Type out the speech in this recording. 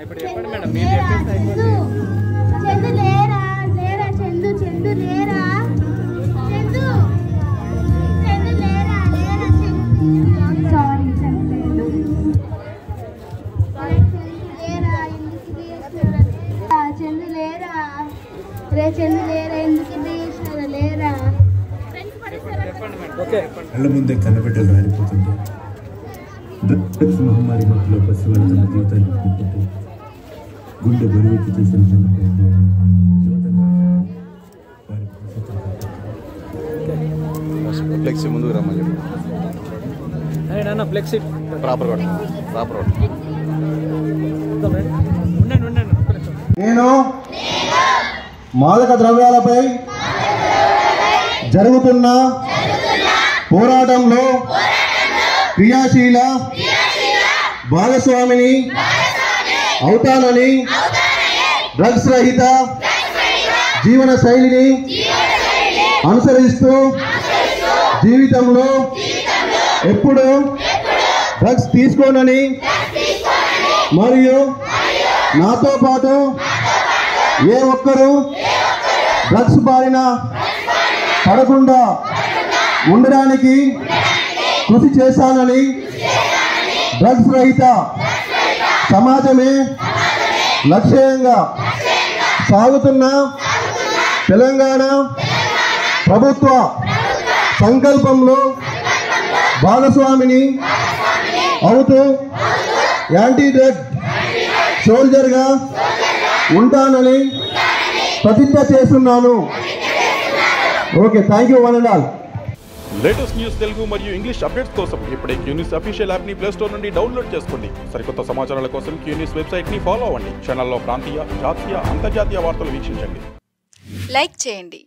ఇప్పుడు చెప్పండి మేడం, మీరు చెప్పేస్తే అయిపోతుంది. చందు లేరా లేరా చందు చందు లేరా చందు చందు లేరా లేరా చందు సారీ చందు లేరా ఎందుకు చేసినారా చందు లేరా రే చందు లేరా ఎందుకు చేసినారా లేరా చెప్పండి మేడం. ఓకే కళ్ళ ముందే కన్నబిడ్డలు రాలిపోతుంటే డ్రగ్స్ మహమ్మారి మధ్యలో పసివాళ్ళు తమ జీవితాన్ని కోల్పోతూ గుండె బరువెక్కి చేసిన చనిపోయింది వారి ఫ్లెక్సీ ముందుకు రమ్మని చెప్పి నాన్న ఫ్లెక్సీ ప్రాపర్ ఉండండి ఉండండి. నేను మాదక ద్రవ్యాలపై జరుగుతున్న పోరాటంలో క్రియాశీల భాగస్వామిని అవుతానని డ్రగ్స్ రహిత జీవన శైలిని అనుసరిస్తూ జీవితంలో ఎప్పుడు డ్రగ్స్ తీసుకోనని మరియు నాతో పాటు ఏ ఒక్కరూ డ్రగ్స్ బారిన పడకుండా ఉండడానికి కృషి చేశానని డ్రగ్స్ రహిత సమాజమే లక్ష్యంగా సాగుతున్న తెలంగాణ ప్రభుత్వ సంకల్పంలో భాగస్వామిని అవుతూ యాంటీ డ్రగ్ సోల్జర్గా ఉంటానని ప్రతిజ్ఞ చేస్తున్నాను. Okay, thank you one and all. Latest news Telugu మరియు ఇంగ్లీష్ అప్డేట్స్ కోసం ఇప్పుడే క్యూన్యూస్ అఫీషియల్ యాప్ని ప్లే స్టోర్ నుండి డౌన్లోడ్ చేసుకోండి. సరికొత్త సమాచారాల కోసం క్యూన్యూస్ వెబ్సైట్ని ఫాలో అవ్వండి. ఛానల్లో ప్రాంతీయ, జాతీయ, అంతర్జాతీయ వార్తలు వీక్షించండి. లైక్ చేయండి.